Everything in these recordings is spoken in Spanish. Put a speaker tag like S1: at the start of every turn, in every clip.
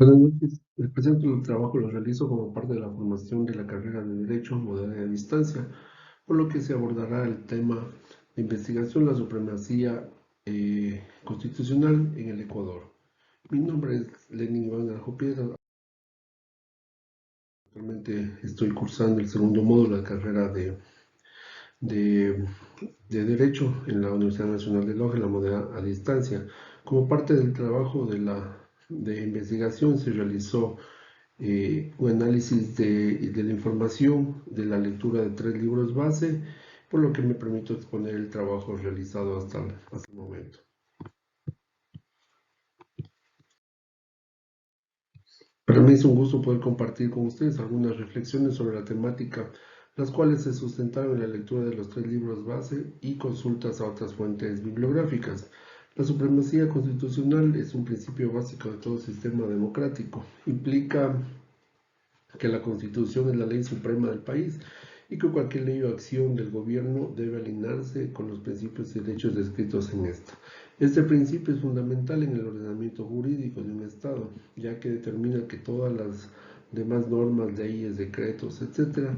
S1: Buenas noches. El presente trabajo lo realizo como parte de la formación de la carrera de Derecho Moderna a Distancia, por lo que se abordará el tema de investigación, la supremacía constitucional en el Ecuador. Mi nombre es Lenin Iván Naranjo Piedra. Actualmente estoy cursando el segundo módulo de la carrera de, de Derecho en la Universidad Nacional de Loja, la modalidad a distancia. Como parte del trabajo de investigación se realizó un análisis de la información, de la lectura de 3 libros base, por lo que me permito exponer el trabajo realizado hasta el momento. Para mí es un gusto poder compartir con ustedes algunas reflexiones sobre la temática, las cuales se sustentaron en la lectura de los 3 libros base y consultas a otras fuentes bibliográficas. La supremacía constitucional es un principio básico de todo sistema democrático. Implica que la Constitución es la ley suprema del país y que cualquier ley o acción del gobierno debe alinearse con los principios y derechos descritos en esta. Este principio es fundamental en el ordenamiento jurídico de un Estado, ya que determina que todas las demás normas, leyes, decretos, etc.,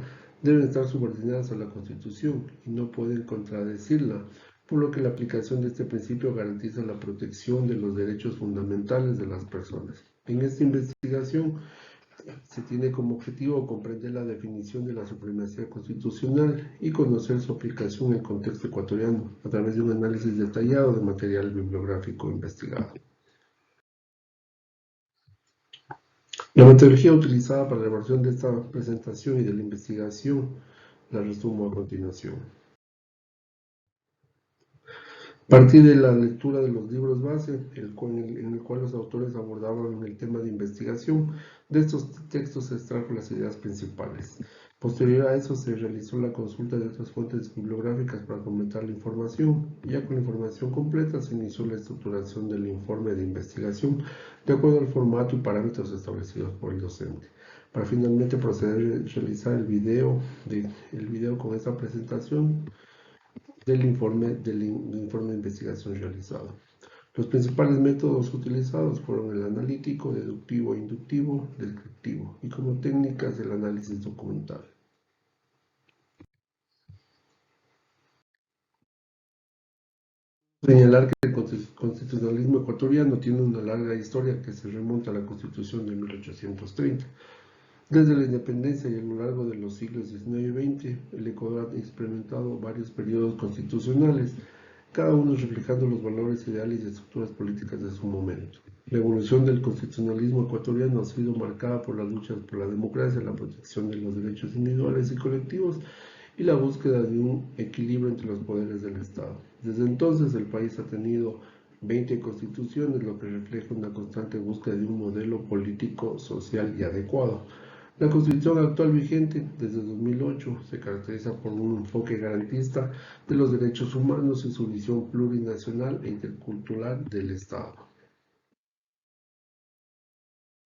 S1: deben estar subordinadas a la Constitución y no pueden contradecirla, por lo que la aplicación de este principio garantiza la protección de los derechos fundamentales de las personas. En esta investigación, se tiene como objetivo comprender la definición de la supremacía constitucional y conocer su aplicación en el contexto ecuatoriano a través de un análisis detallado de material bibliográfico investigado. La metodología utilizada para la elaboración de esta presentación y de la investigación la resumo a continuación. A partir de la lectura de los libros base, en el cual los autores abordaban el tema de investigación, de estos textos se extrajo las ideas principales. Posterior a eso se realizó la consulta de otras fuentes bibliográficas para completar la información. Ya con la información completa se inició la estructuración del informe de investigación de acuerdo al formato y parámetros establecidos por el docente. Para finalmente proceder a realizar el video con esta presentación del informe de investigación realizado. Los principales métodos utilizados fueron el analítico, deductivo, inductivo, descriptivo y como técnicas el análisis documental. Señalar que el constitucionalismo ecuatoriano tiene una larga historia que se remonta a la Constitución de 1830. Desde la independencia y a lo largo de los siglos XIX y XX, el Ecuador ha experimentado varios periodos constitucionales, cada uno reflejando los valores ideales y estructuras políticas de su momento. La evolución del constitucionalismo ecuatoriano ha sido marcada por las luchas por la democracia, la protección de los derechos individuales y colectivos y la búsqueda de un equilibrio entre los poderes del Estado. Desde entonces el país ha tenido 20 constituciones, lo que refleja una constante búsqueda de un modelo político, social y adecuado. La Constitución actual vigente desde 2008 se caracteriza por un enfoque garantista de los derechos humanos y su visión plurinacional e intercultural del Estado.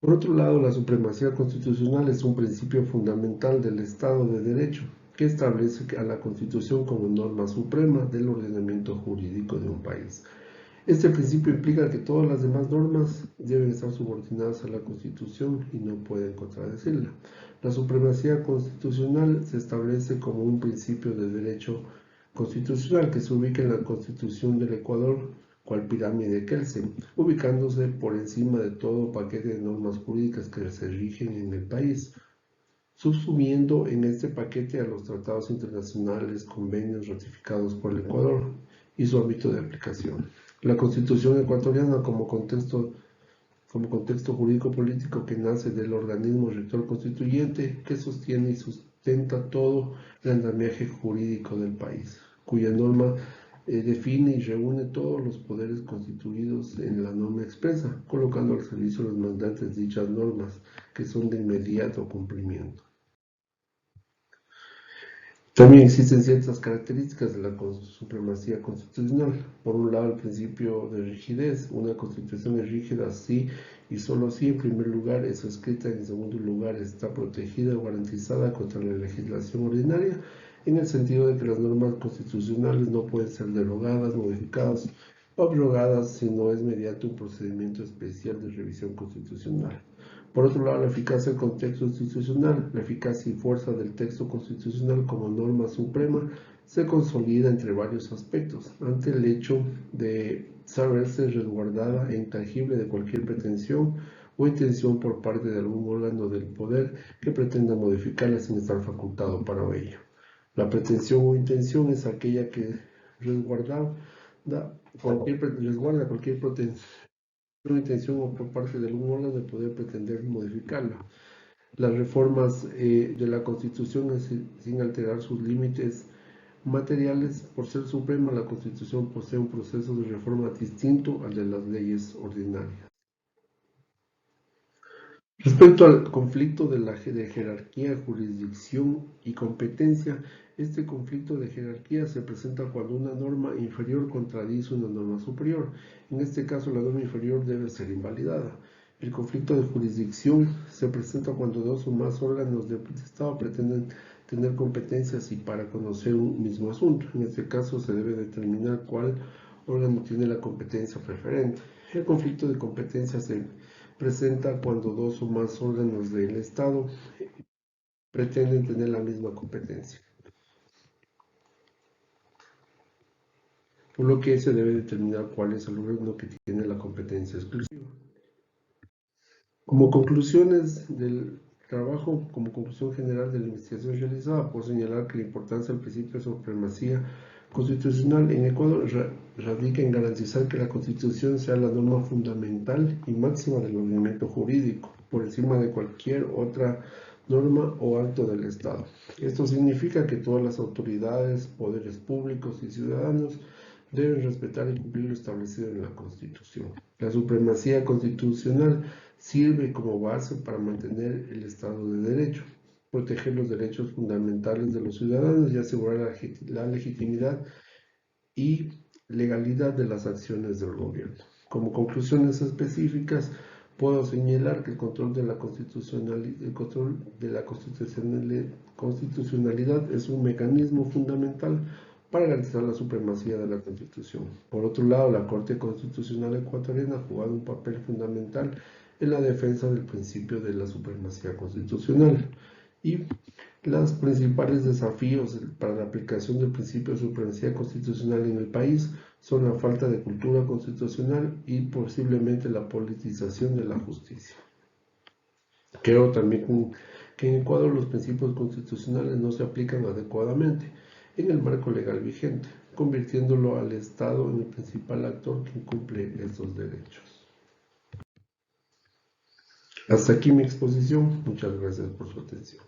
S1: Por otro lado, la supremacía constitucional es un principio fundamental del Estado de Derecho, que establece a la Constitución como norma suprema del ordenamiento jurídico de un país. Este principio implica que todas las demás normas deben estar subordinadas a la Constitución y no pueden contradecirla. La supremacía constitucional se establece como un principio de derecho constitucional que se ubica en la Constitución del Ecuador, cual pirámide de Kelsen, ubicándose por encima de todo paquete de normas jurídicas que se rigen en el país, subsumiendo en este paquete a los tratados internacionales, convenios ratificados por el Ecuador y su ámbito de aplicación. La Constitución ecuatoriana como contexto jurídico político que nace del organismo rector constituyente que sostiene y sustenta todo el andamiaje jurídico del país, cuya norma define y reúne todos los poderes constituidos en la norma expresa, colocando al servicio de los mandantes dichas normas, que son de inmediato cumplimiento. También existen ciertas características de la supremacía constitucional. Por un lado, el principio de rigidez. Una constitución es rígida si y solo si, en primer lugar, es escrita, en segundo lugar, está protegida o garantizada contra la legislación ordinaria, en el sentido de que las normas constitucionales no pueden ser derogadas, modificadas o abrogadas si no es mediante un procedimiento especial de revisión constitucional. Por otro lado, la eficacia del contexto constitucional, la eficacia y fuerza del texto constitucional como norma suprema se consolida entre varios aspectos, ante el hecho de saberse resguardada e intangible de cualquier pretensión o intención por parte de algún órgano del poder que pretenda modificarla sin estar facultado para ello. La pretensión o intención es aquella que resguarda cualquier intención o por parte de algún órgano de poder pretender modificarla. Las reformas de la Constitución sin alterar sus límites materiales. Por ser suprema, la Constitución posee un proceso de reforma distinto al de las leyes ordinarias. Respecto al conflicto de jerarquía, jurisdicción y competencia, este conflicto de jerarquía se presenta cuando una norma inferior contradice una norma superior. En este caso, la norma inferior debe ser invalidada. El conflicto de jurisdicción se presenta cuando dos o más órganos del Estado pretenden tener competencias y para conocer un mismo asunto. En este caso, se debe determinar cuál órgano tiene la competencia preferente. El conflicto de competencia se presenta cuando dos o más órganos del Estado pretenden tener la misma competencia, por lo que se debe determinar cuál es el órgano que tiene la competencia exclusiva. Como conclusiones del trabajo, como conclusión general de la investigación realizada, puedo señalar que la importancia del principio de supremacía constitucional en Ecuador radica en garantizar que la Constitución sea la norma fundamental y máxima del ordenamiento jurídico, por encima de cualquier otra norma o acto del Estado. Esto significa que todas las autoridades, poderes públicos y ciudadanos deben respetar y cumplir lo establecido en la Constitución. La supremacía constitucional sirve como base para mantener el Estado de Derecho, proteger los derechos fundamentales de los ciudadanos y asegurar la legitimidad y legalidad de las acciones del gobierno. Como conclusiones específicas, puedo señalar que el control de la constitucionalidad es un mecanismo fundamental para garantizar la supremacía de la Constitución. Por otro lado, la Corte Constitucional ecuatoriana ha jugado un papel fundamental en la defensa del principio de la supremacía constitucional y los principales desafíos para la aplicación del principio de supremacía constitucional en el país son la falta de cultura constitucional y posiblemente la politización de la justicia. Creo también que en Ecuador los principios constitucionales no se aplican adecuadamente en el marco legal vigente, convirtiéndolo al Estado en el principal actor que incumple estos derechos. Hasta aquí mi exposición. Muchas gracias por su atención.